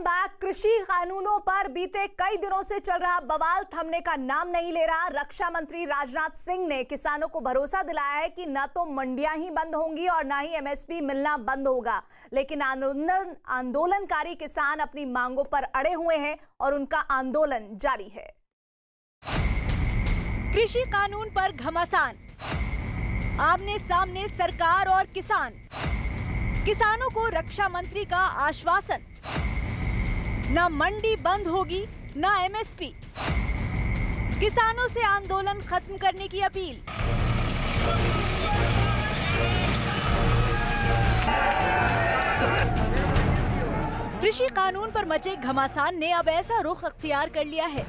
Welcome back. कृषि कानूनों पर बीते कई दिनों से चल रहा बवाल थमने का नाम नहीं ले रहा। रक्षा मंत्री राजनाथ सिंह ने किसानों को भरोसा दिलाया है कि न तो मंडियां ही बंद होंगी और न ही एमएसपी मिलना बंद होगा, लेकिन आंदोलनकारी किसान अपनी मांगों पर अड़े हुए हैं और उनका आंदोलन जारी है। कृषि कानून पर घमासान, आमने सामने सरकार और किसान। किसानों को रक्षा मंत्री का आश्वासन, न मंडी बंद होगी न एमएसपी। किसानों से आंदोलन खत्म करने की अपील। कृषि कानून पर मचे घमासान ने अब ऐसा रुख अख्तियार कर लिया है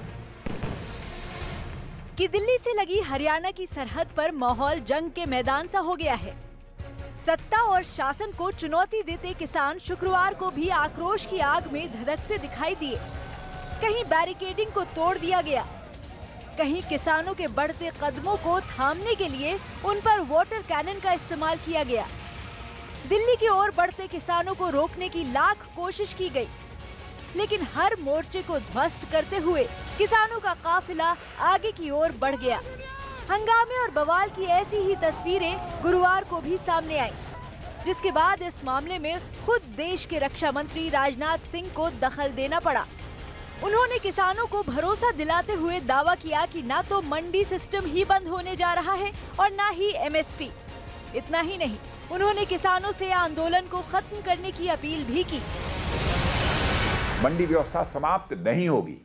कि दिल्ली से लगी हरियाणा की सरहद पर माहौल जंग के मैदान सा हो गया है। सत्ता और शासन को चुनौती देते किसान शुक्रवार को भी आक्रोश की आग में धधकते दिखाई दिए। कहीं बैरिकेडिंग को तोड़ दिया गया, कहीं किसानों के बढ़ते कदमों को थामने के लिए उन पर वाटर कैनन का इस्तेमाल किया गया। दिल्ली की ओर बढ़ते किसानों को रोकने की लाख कोशिश की गई, लेकिन हर मोर्चे को ध्वस्त करते हुए किसानों का काफिला आगे की ओर बढ़ गया। हंगामे और बवाल की ऐसी ही तस्वीरें गुरुवार को भी सामने आई, जिसके बाद इस मामले में खुद देश के रक्षा मंत्री राजनाथ सिंह को दखल देना पड़ा। उन्होंने किसानों को भरोसा दिलाते हुए दावा किया कि न तो मंडी सिस्टम ही बंद होने जा रहा है और न ही एमएसपी। इतना ही नहीं, उन्होंने किसानों से आंदोलन को खत्म करने की अपील भी की। मंडी व्यवस्था समाप्त नहीं होगी।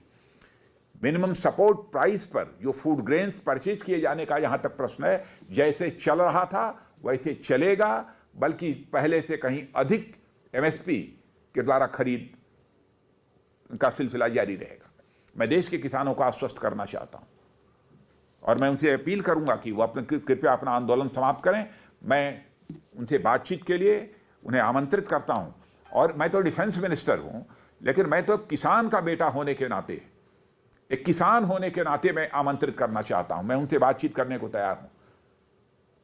मिनिमम सपोर्ट प्राइस पर जो फूड ग्रेन्स परचेज किए जाने का जहां तक प्रश्न है, जैसे चल रहा था वैसे चलेगा, बल्कि पहले से कहीं अधिक एमएसपी के द्वारा खरीद का सिलसिला जारी रहेगा। मैं देश के किसानों को आश्वस्त करना चाहता हूं और मैं उनसे अपील करूंगा कि वो कृपया अपना आंदोलन समाप्त करें। मैं उनसे बातचीत के लिए उन्हें आमंत्रित करता हूं। और मैं तो डिफेंस मिनिस्टर हूं, लेकिन मैं तो किसान का बेटा होने के नाते, एक किसान होने के नाते मैं आमंत्रित करना चाहता हूं। मैं उनसे बातचीत करने को तैयार हूं।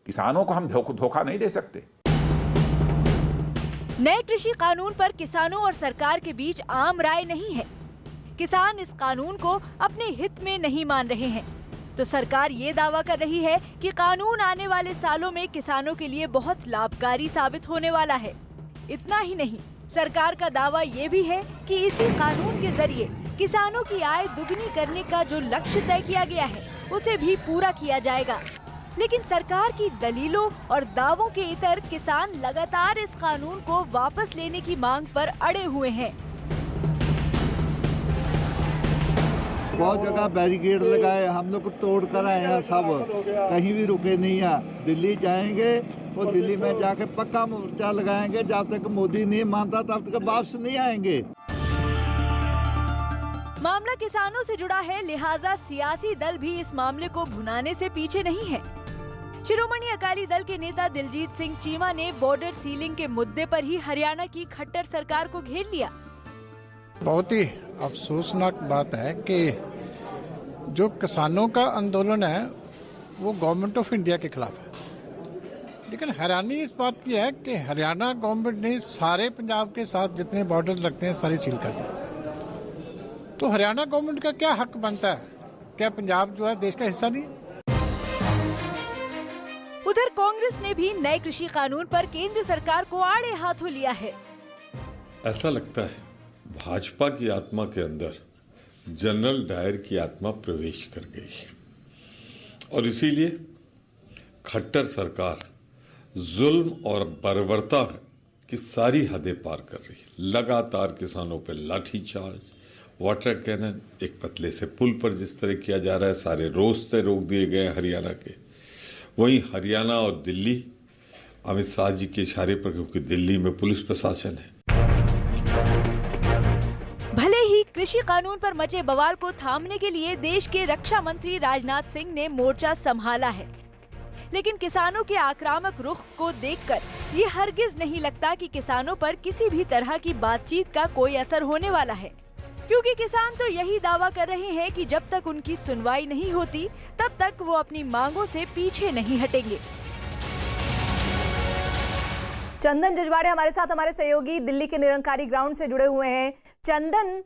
किसानों को हम धोखा नहीं दे सकते। नए कृषि कानून पर किसानों और सरकार के बीच आम राय नहीं है। किसान इस कानून को अपने हित में नहीं मान रहे हैं, तो सरकार ये दावा कर रही है कि कानून आने वाले सालों में किसानों के लिए बहुत लाभकारी साबित होने वाला है। इतना ही नहीं, सरकार का दावा ये भी है कि इसी कानून के जरिए किसानों की आय दुगनी करने का जो लक्ष्य तय किया गया है, उसे भी पूरा किया जाएगा। लेकिन सरकार की दलीलों और दावों के इतर किसान लगातार इस कानून को वापस लेने की मांग पर अड़े हुए हैं। बहुत जगह बैरिकेड लगाए, हम लोग तोड़ कर आए हैं, सब कहीं भी रुके नहीं हैं। दिल्ली जाएंगे और दिल्ली में जाके पक्का मोर्चा लगाएंगे। जब तक मोदी नहीं मानता तब तक वापस नहीं आएंगे। मामला किसानों से जुड़ा है, लिहाजा सियासी दल भी इस मामले को भुनाने से पीछे नहीं है। शिरोमणि अकाली दल के नेता दिलजीत सिंह चीमा ने बॉर्डर सीलिंग के मुद्दे पर ही हरियाणा की खट्टर सरकार को घेर लिया। बहुत ही अफसोसनाक बात है कि जो किसानों का आंदोलन है वो गवर्नमेंट ऑफ इंडिया के खिलाफ है, लेकिन हैरानी इस बात की है कि हरियाणा गवर्नमेंट ने सारे पंजाब के साथ जितने बॉर्डर लगते हैं सारे सील कर दिए। तो हरियाणा गवर्नमेंट का क्या हक बनता है? क्या पंजाब जो है देश का हिस्सा नहीं? उधर कांग्रेस ने भी नए कृषि कानून पर केंद्र सरकार को आड़े हाथों लिया है। ऐसा लगता है भाजपा की आत्मा के अंदर जनरल डायर की आत्मा प्रवेश कर गई और इसीलिए खट्टर सरकार जुल्म और बर्बरता की सारी हदें पार कर रही है। लगातार किसानों पर लाठीचार्ज, वाटर कैनन, एक पतले से पुल पर जिस तरह किया जा रहा है, सारे रास्ते रोक दिए गए हरियाणा के। वहीं हरियाणा और दिल्ली अमित शाह जी के इशारे पर, क्योंकि दिल्ली में पुलिस प्रशासन है। भले ही कृषि कानून पर मचे बवाल को थामने के लिए देश के रक्षा मंत्री राजनाथ सिंह ने मोर्चा संभाला है, लेकिन किसानों के आक्रामक रुख को देखकर ये हरगिज नहीं लगता कि किसानों पर किसी भी तरह की बातचीत का कोई असर होने वाला है, क्योंकि किसान तो यही दावा कर रहे हैं कि जब तक उनकी सुनवाई नहीं होती तब तक वो अपनी मांगों से पीछे नहीं हटेंगे। चंदन जजवाड़े हमारे साथ, हमारे सहयोगी दिल्ली के निरंकारी ग्राउंड से जुड़े हुए हैं। चंदन,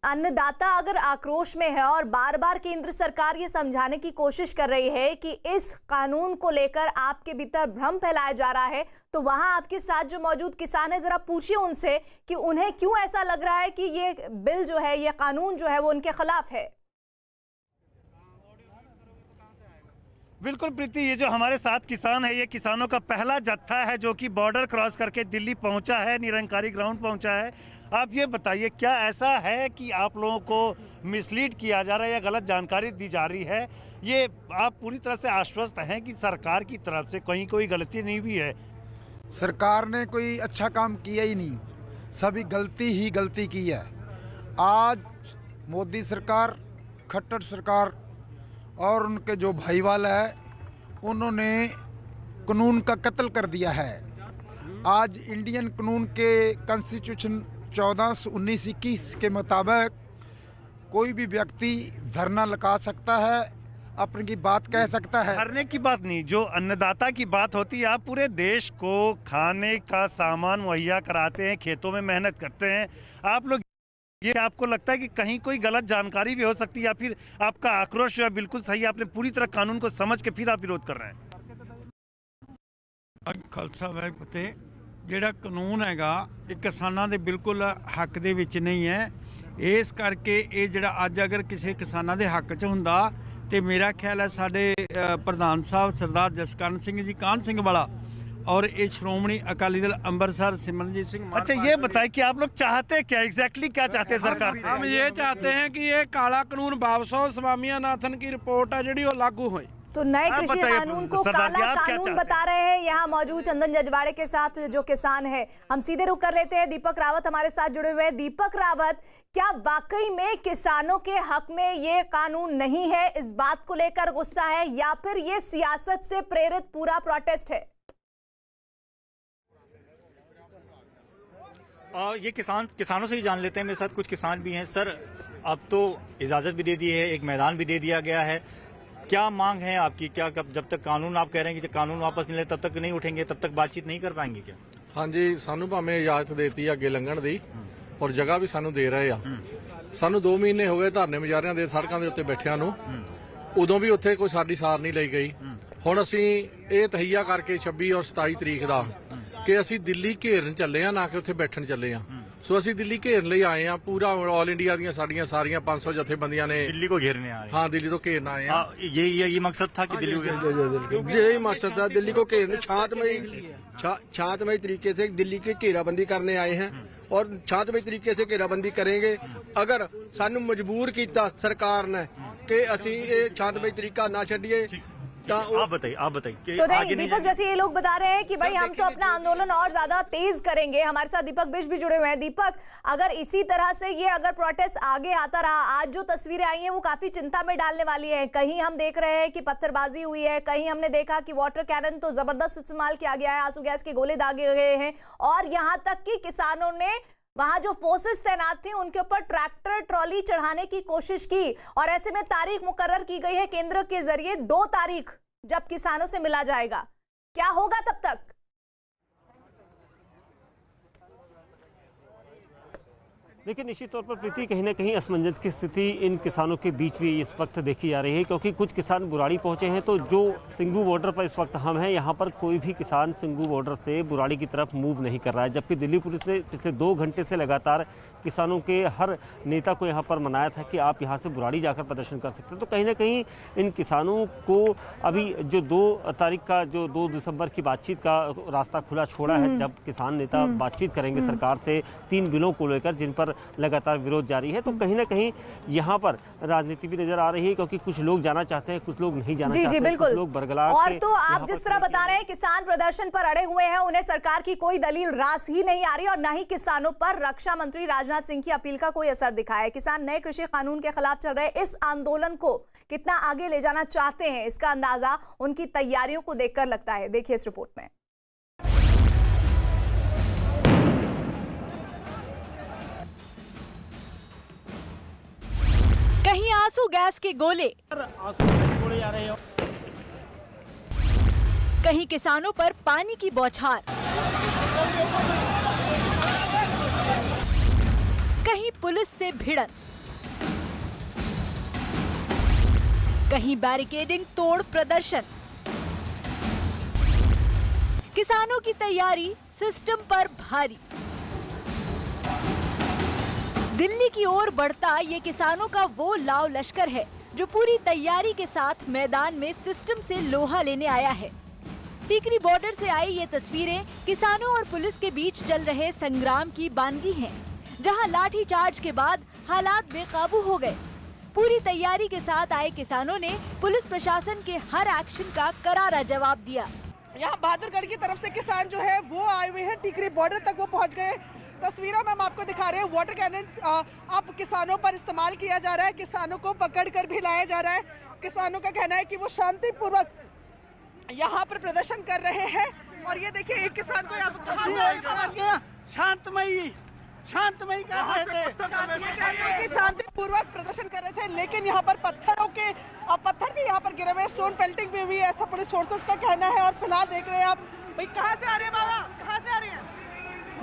अन्नदाता अगर आक्रोश में है और बार बार केंद्र सरकार ये समझाने की कोशिश कर रही है कि इस कानून को लेकर आपके भीतर भ्रम फैलाया जा रहा है, तो वहां आपके साथ जो मौजूद किसान है, जरा पूछिए उनसे कि उन्हें क्यों ऐसा लग रहा है कि ये बिल जो है, ये कानून जो है वो उनके खिलाफ है। बिल्कुल प्रीति, ये जो हमारे साथ किसान है, ये किसानों का पहला जत्था है जो कि बॉर्डर क्रॉस करके दिल्ली पहुंचा है, निरंकारी ग्राउंड पहुंचा है। आप ये बताइए, क्या ऐसा है कि आप लोगों को मिसलीड किया जा रहा है या गलत जानकारी दी जा रही है? ये आप पूरी तरह से आश्वस्त हैं कि सरकार की तरफ से कहीं कोई गलती नहीं हुई है? सरकार ने कोई अच्छा काम किया ही नहीं, सभी गलती ही गलती की है। आज मोदी सरकार, खट्टर सरकार और उनके जो भाईवाल है, उन्होंने कानून का कत्ल कर दिया है। आज इंडियन कानून के कॉन्स्टिट्यूशन 1419-21 के मुताबिक कोई भी व्यक्ति धरना लगा सकता है, अपनी की बात कह सकता है। धरने की बात नहीं, जो अन्नदाता की बात होती है, आप पूरे देश को खाने का सामान मुहैया कराते हैं, खेतों में मेहनत करते हैं आप लोग। ये आपको लगता है कि कहीं कोई गलत जानकारी भी हो सकती है, या फिर आपका आक्रोश जो है बिल्कुल सही है, आपने पूरी तरह कानून को समझ के फिर आप विरोध कर रहे हैं? खालसा वाहिगुरू फतेह। ਜਿਹੜਾ ਕਾਨੂੰਨ ਹੈਗਾ ਇਹ ਕਿਸਾਨਾਂ ਦੇ ਬਿਲਕੁਲ ਹੱਕ ਦੇ ਵਿੱਚ ਨਹੀਂ ਹੈ। ਇਸ ਕਰਕੇ ਇਹ ਜਿਹੜਾ ਅੱਜ ਅਗਰ ਕਿਸੇ ਕਿਸਾਨਾਂ ਦੇ ਹੱਕ 'ਚ ਹੁੰਦਾ ਤੇ ਮੇਰਾ ਖਿਆਲ ਹੈ ਸਾਡੇ ਪ੍ਰਧਾਨ ਸਾਹਿਬ ਸਰਦਾਰ ਜਸਕਰਨ ਸਿੰਘ ਜੀ ਕਾਹਨ ਸਿੰਘ ਵਾਲਾ और ये श्रोमणी अकाली दल अमृतसर सिमरनजीत सिंह। अच्छा, ये बताएं कि आप लोग चाहते क्या, एग्जैक्टली क्या चाहते हैं सरकार से? हम ये चाहते हैं कि ये काला कानून वापस हो, स्वामीनाथन की रिपोर्ट है जी लागू हो। तो नए कृषि कानून को काला कानून बता रहे हैं यहाँ मौजूद चंदन जजवाड़े के साथ जो किसान है। हम सीधे रुक कर लेते हैं, दीपक रावत हमारे साथ जुड़े हुए हैं। दीपक रावत, क्या वाकई में किसानों के हक में ये कानून नहीं है, इस बात को लेकर गुस्सा है, या फिर ये सियासत से प्रेरित पूरा प्रोटेस्ट है? ये किसानों से ही जान लेते हैं। मेरे साथ कुछ किसान भी हैं। सर, अब तो इजाजत भी दे दी है, एक मैदान भी दे दिया गया है, क्या मांग है आपकी? क्या जब तक कानून, आप कह रहे हैं कि जब कानून वापस नहीं ले तब तक नहीं उठेंगे, तब तक बातचीत नहीं कर पाएंगे क्या? हाँ जी, सानू भावें इजाजत देती अगे लंघण दी और जगह भी सानू दे रहे आ। सानू 2 महीने हो गए धरने मुजाहरिਆਂ ਦੇ ਸੜਕਾਂ ਦੇ ਉੱਤੇ ਬੈਠਿਆਂ ਨੂੰ, ਉਦੋਂ ਵੀ ਉੱਥੇ ਕੋਈ ਸਾਡੀ ਸਾਰ ਨਹੀਂ ਲਈ ਗਈ। ਹੁਣ ਅਸੀਂ ਇਹ ਤਹਈਆ ਕਰਕੇ 26 ਔਰ 27 ਤਰੀਕ ਦਾ ਕਿ ਅਸੀਂ ਦਿੱਲੀ ਘੇਰਨ ਚੱਲੇ ਆ, ਨਾ ਕਿ ਉੱਥੇ ਬੈਠਣ ਚੱਲੇ ਆ। ਸੋ ਅਸੀਂ ਦਿੱਲੀ ਘੇਰਨ ਲਈ ਆਏ ਆ। ਪੂਰਾ ਆਲ ਇੰਡੀਆ ਦੀਆਂ ਸਾਡੀਆਂ ਸਾਰੀਆਂ 500 ਜਥੇਬੰਦੀਆਂ ਨੇ दिल्ली को घेरने आ रहे हैं। हाँ, दिल्ली तो घेरना आए हैं। ये मकसद था कि दिल्ली को घेरना। यही मकसद था, दिल्ली को घेरने शांतमय तरीके से दिल्ली की घेराबंदी करने आए हैं और शांतमय तरीके से घेराबंदी करेंगे। अगर सानू मजबूर किया सरकार ने कि असी ये शांतमय तरीका ना छड़िए। आप बताइए। तो नहीं दीपक, जैसे ये लोग बता रहे हैं कि भाई हम तो अपना आंदोलन और ज्यादा तेज करेंगे। हमारे साथ दीपक बिष्ट भी जुड़े हुए हैं। दीपक, अगर इसी तरह से ये अगर प्रोटेस्ट आगे आता रहा, आज जो तस्वीरें आई हैं वो काफी चिंता में डालने वाली हैं। कहीं हम देख रहे हैं कि पत्थरबाजी हुई है, कहीं हमने देखा कि वाटर कैनन तो जबरदस्त इस्तेमाल किया गया है, आंसू गैस के गोले दागे गए हैं, और यहाँ तक कि किसानों ने वहां जो फोर्सेस तैनात थे उनके ऊपर ट्रैक्टर ट्रॉली चढ़ाने की कोशिश की। और ऐसे में तारीख मुकर्रर की गई है केंद्र के जरिए 2 तारीख, जब किसानों से मिला जाएगा। क्या होगा तब तक? देखिए, निश्चित तौर पर प्रीति, कहीं ना कहीं असमंजस की स्थिति इन किसानों के बीच भी इस वक्त देखी जा रही है, क्योंकि कुछ किसान बुराड़ी पहुंचे हैं। तो जो सिंगू बॉर्डर पर इस वक्त हम हैं, यहाँ पर कोई भी किसान सिंगू बॉर्डर से बुराड़ी की तरफ मूव नहीं कर रहा है, जबकि दिल्ली पुलिस ने पिछले 2 घंटे से लगातार किसानों के हर नेता को यहाँ पर मनाया था कि आप यहाँ से बुराड़ी जाकर प्रदर्शन कर सकते हैं। तो कहीं ना कहीं इन किसानों को अभी जो 2 तारीख का, जो 2 दिसंबर की बातचीत का रास्ता खुला छोड़ा है, जब किसान नेता बातचीत करेंगे सरकार से 3 बिलों को लेकर जिन पर लगातार विरोध जारी है। तो कहीं ना कहीं यहाँ पर राजनीति भी नजर आ रही है, क्योंकि कुछ लोग जाना चाहते हैं, कुछ लोग नहीं जाना चाहते हैं, कुछ लोग बरगला। और तो आप जिस तरह बता रहे हैं किसान प्रदर्शन पर अड़े हुए हैं, उन्हें सरकार की कोई दलील रास ही नहीं आ रही, और न ही किसानों पर रक्षा मंत्री राजनाथ सिंह की अपील का कोई असर दिखा है। किसान नए कृषि कानून के खिलाफ चल रहे इस आंदोलन को कितना आगे ले जाना चाहते हैं, इसका अंदाजा उनकी तैयारियों को देखकर लगता है। देखिए इस रिपोर्ट में। कहीं आंसू गैस के गोले, जा रहे हैं, कहीं किसानों पर पानी की बौछार। कहीं पुलिस से भिड़न, कहीं बैरिकेडिंग तोड़ प्रदर्शन। किसानों की तैयारी सिस्टम पर भारी। दिल्ली की ओर बढ़ता ये किसानों का वो लाव लश्कर है जो पूरी तैयारी के साथ मैदान में सिस्टम से लोहा लेने आया है। टिकरी बॉर्डर से आई ये तस्वीरें किसानों और पुलिस के बीच चल रहे संग्राम की बानगी हैं, जहां लाठी चार्ज के बाद हालात बेकाबू हो गए। पूरी तैयारी के साथ आए किसानों ने पुलिस प्रशासन के हर एक्शन का करारा जवाब दिया। यहाँ बहादुरगढ़ की तरफ से किसान जो है वो आए हुए हैं, टिकरी बॉर्डर तक वो पहुँच गए। तस्वीरों में हम आपको दिखा रहे हैं वाटर कैनन अब किसानों पर इस्तेमाल किया जा रहा है, किसानों को पकड़कर भी लाया जा रहा है। किसानों का कहना है कि वो शांतिपूर्वक यहाँ पर प्रदर्शन कर रहे हैं। और ये देखिए एक किसान को यहाँ शांतमयी कर रहे थे, शांतिपूर्वक प्रदर्शन कर रहे थे, लेकिन यहाँ पर पत्थर भी यहाँ पर गिरे हुए, स्टोन पेल्टिंग भी हुई है, ऐसा पुलिस फोर्सेस का कहना है। और फिलहाल देख रहे हैं आप, भाई कहाँ से आ रहे हैं बाबा, कहाँ से आ रहे हैं?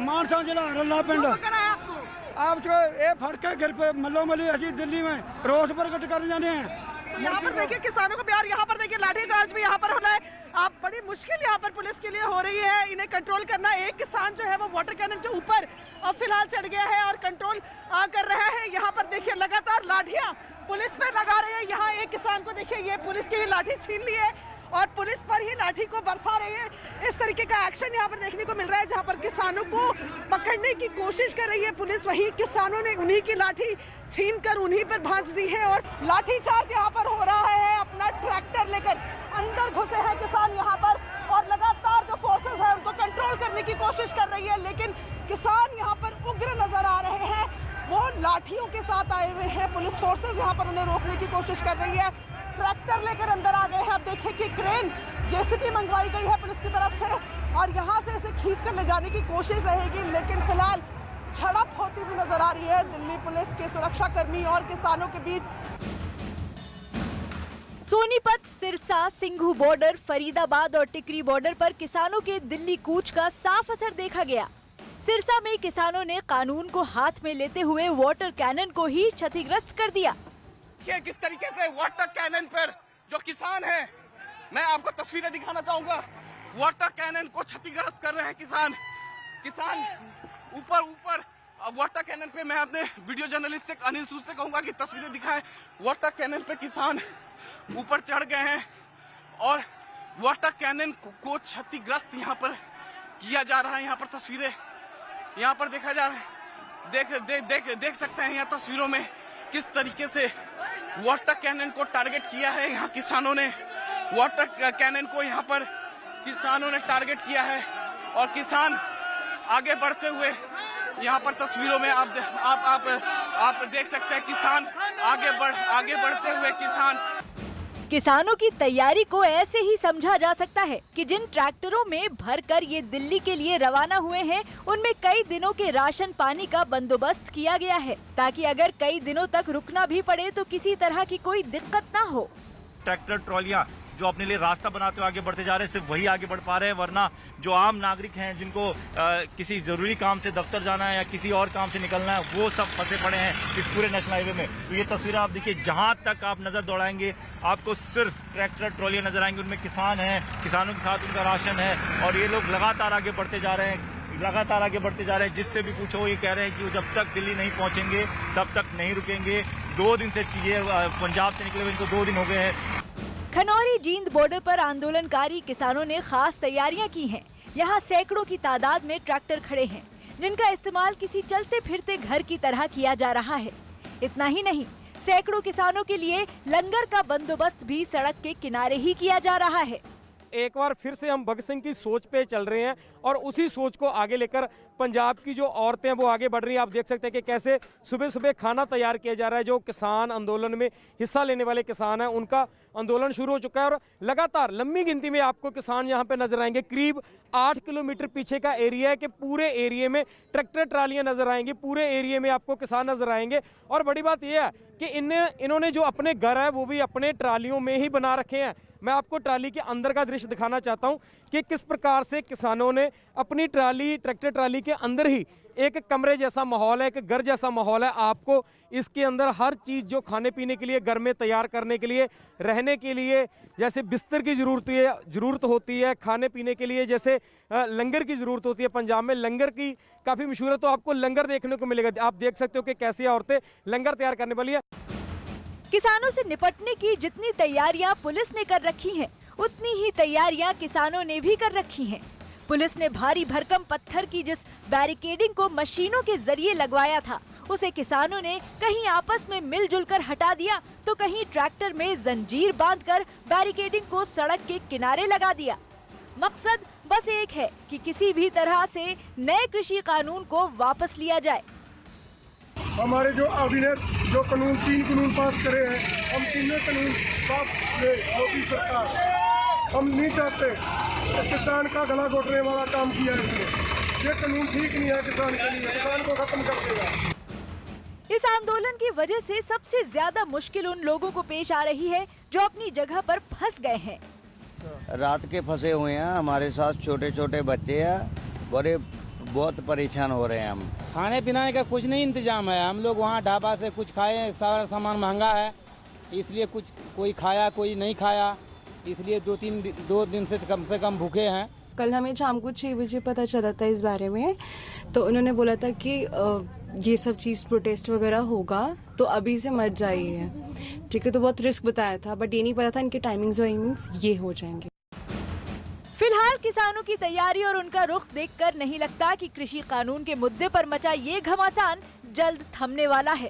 मानसा जिला रल्ला पिंड। आप जो ये फड़के घर पे मल्लो मली असी दिल्ली में रोज प्रकट कर जाने हैं। तो यहाँ पर देखिए किसानों को प्यार, यहाँ पर देखिए लाठीचार्ज भी यहाँ पर हो रहा है। आप बड़ी मुश्किल यहाँ पर पुलिस के लिए हो रही है इन्हें कंट्रोल करना। एक किसान जो है वो वाटर कैनन के ऊपर अब फिलहाल चढ़ गया है और कंट्रोल कर रहा है। यहाँ पर देखिए लगातार लाठियाँ पुलिस पर लगा रहे हैं। यहाँ एक किसान को देखिए ये पुलिस की लाठी छीन ली है और पुलिस पर ही लाठी को बरसा रहे हैं। इस तरीके का एक्शन यहाँ पर देखने को मिल रहा है, जहाँ पर किसानों को पकड़ने की कोशिश कर रही है पुलिस, वहीं किसानों ने उन्हीं की लाठी छीन कर उन्हीं पर भांज दी है। और लाठी चार्ज यहाँ पर हो रहा है। अपना ट्रैक्टर लेकर अंदर घुसे हैं किसान यहाँ पर और लगातार जो फोर्सेस है उनको कंट्रोल करने की कोशिश कर रही है, लेकिन किसान यहाँ पर उग्र नजर आ रहे हैं। वो लाठियों के साथ आए हुए हैं, पुलिस फोर्सेस यहाँ पर उन्हें रोकने की कोशिश कर रही है। ट्रैक्टर लेकर अंदर आ गए हैं। अब देखिए कि क्रेन जेसीबी मंगवाई गई है पुलिस की तरफ से और यहाँ से इसे खींच कर ले जाने की कोशिश रहेगी, लेकिन फिलहाल झड़प होती हुई नजर आ रही है दिल्ली पुलिस के सुरक्षाकर्मी और किसानों के बीच। सोनीपत, सिरसा, सिंघू बॉर्डर, फरीदाबाद और टिकरी बॉर्डर पर किसानों के दिल्ली कूच का साफ असर देखा गया। सिरसा में किसानों ने कानून को हाथ में लेते हुए वाटर कैनन को ही क्षतिग्रस्त कर दिया। कि किस तरीके से वाटर कैनन पर जो किसान हैं, मैं आपको तस्वीरें दिखाना चाहूंगा। वाटर कैनन को क्षतिग्रस्त कर रहे हैं किसान ऊपर वाटर कैनन पे। मैं अपने वीडियो जर्नलिस्ट से अनिल सूद से कहूंगा कि तस्वीरें दिखाएं। वाटर कैनन पे किसान ऊपर चढ़ गए हैं और वाटर कैनन को क्षतिग्रस्त यहाँ पर किया जा रहा है। यहाँ पर तस्वीरें यहाँ पर देखा जा रहा है, देख सकते हैं यहाँ तस्वीरों में किस तरीके से वाटर कैनन को टारगेट किया है। यहाँ किसानों ने वाटर कैनन को यहाँ पर किसानों ने टारगेट किया है और किसान आगे बढ़ते हुए यहाँ पर तस्वीरों में आप देख सकते हैं किसान आगे बढ़ते हुए किसानों की तैयारी को ऐसे ही समझा जा सकता है कि जिन ट्रैक्टरों में भरकर ये दिल्ली के लिए रवाना हुए हैं, उनमें कई दिनों के राशन पानी का बंदोबस्त किया गया है, ताकि अगर कई दिनों तक रुकना भी पड़े तो किसी तरह की कोई दिक्कत ना हो। ट्रैक्टर ट्रॉलियां जो अपने लिए रास्ता बनाते हुए आगे बढ़ते जा रहे हैं, सिर्फ वही आगे बढ़ पा रहे हैं, वरना जो आम नागरिक हैं जिनको किसी जरूरी काम से दफ्तर जाना है या किसी और काम से निकलना है, वो सब फंसे पड़े हैं इस पूरे नेशनल हाईवे में। तो ये तस्वीरें आप देखिए, जहां तक आप नजर दौड़ाएंगे आपको सिर्फ ट्रैक्टर ट्रॉलियां नजर आएंगी, उनमें किसान हैं, किसानों के साथ उनका राशन है और ये लोग लगातार आगे बढ़ते जा रहे हैं। जिससे भी पूछो ये कह रहे हैं कि वो जब तक दिल्ली नहीं पहुंचेंगे तब तक नहीं रुकेंगे। 2 दिन से चाहिए, पंजाब से निकले हुए इनको 2 दिन हो गए हैं। खनौरी जींद बॉर्डर पर आंदोलनकारी किसानों ने खास तैयारियां की हैं। यहाँ सैकड़ों की तादाद में ट्रैक्टर खड़े हैं, जिनका इस्तेमाल किसी चलते फिरते घर की तरह किया जा रहा है। इतना ही नहीं, सैकड़ों किसानों के लिए लंगर का बंदोबस्त भी सड़क के किनारे ही किया जा रहा है। एक बार फिर से हम भगत सिंह की सोच पे चल रहे हैं और उसी सोच को आगे लेकर पंजाब की जो औरतें हैं वो आगे बढ़ रही हैं। आप देख सकते हैं कि कैसे सुबह सुबह खाना तैयार किया जा रहा है। जो किसान आंदोलन में हिस्सा लेने वाले किसान हैं, उनका आंदोलन शुरू हो चुका है और लगातार लंबी गिनती में आपको किसान यहाँ पे नजर आएंगे। करीब 8 किलोमीटर पीछे का एरिया है कि पूरे एरिया में ट्रैक्टर ट्रालियां नजर आएंगी, पूरे एरिया में आपको किसान नजर आएंगे। और बड़ी बात यह है कि इन्होंने जो अपने घर है वो भी अपने ट्रालियों में ही बना रखे हैं। मैं आपको ट्राली के अंदर का दृश्य दिखाना चाहता हूं कि किस प्रकार से किसानों ने अपनी ट्राली, ट्रैक्टर ट्राली के अंदर ही एक कमरे जैसा माहौल है, एक घर जैसा माहौल है। आपको इसके अंदर हर चीज़ जो खाने पीने के लिए, घर में तैयार करने के लिए, रहने के लिए, जैसे बिस्तर की ज़रूरत होती है, खाने पीने के लिए जैसे लंगर की ज़रूरत होती है। पंजाब में लंगर की काफ़ी मशहूर है, तो आपको लंगर देखने को मिलेगा। आप देख सकते हो कि कैसे औरतें लंगर तैयार करने वाली है। किसानों से निपटने की जितनी तैयारियां पुलिस ने कर रखी हैं, उतनी ही तैयारियां किसानों ने भी कर रखी हैं। पुलिस ने भारी भरकम पत्थर की जिस बैरिकेडिंग को मशीनों के जरिए लगवाया था, उसे किसानों ने कहीं आपस में मिलजुल कर हटा दिया, तो कहीं ट्रैक्टर में जंजीर बांधकर बैरिकेडिंग को सड़क के किनारे लगा दिया। मकसद बस एक है कि किसी भी तरह से नए कृषि कानून को वापस लिया जाए। हमारे जो अविनेश जो कानून 3 कानून पास करे हैं, हम तीनों कानून वापस ले मोदी सरकार। हम नहीं चाहते कि किसान का गला घोटने वाला काम किया है इसने। ये कानून ठीक नहीं है किसान के लिए, किसान को खत्म कर देगा। इस आंदोलन की वजह से सबसे ज्यादा मुश्किल उन लोगों को पेश आ रही है जो अपनी जगह पर फंस गए हैं। रात के फंसे हुए हैं, हमारे साथ छोटे छोटे बच्चे हैं, बहुत परेशान हो रहे हैं हम। खाने पीने का कुछ नहीं इंतजाम है। हम लोग वहाँ ढाबा से कुछ खाए, सारा सामान महंगा है, इसलिए कुछ कोई खाया कोई नहीं खाया, इसलिए 2 दिन से कम भूखे हैं। कल हमें शाम को 6 बजे पता चला था इस बारे में, तो उन्होंने बोला था कि ये सब चीज़ प्रोटेस्ट वगैरह होगा, तो अभी से मत जाइए। ठीक है, तो बहुत रिस्क बताया था, बट ये नहीं पता था इनके टाइमिंग्स ये हो जाएंगे। फिलहाल किसानों की तैयारी और उनका रुख देखकर नहीं लगता कि कृषि कानून के मुद्दे पर मचा ये घमासान जल्द थमने वाला है।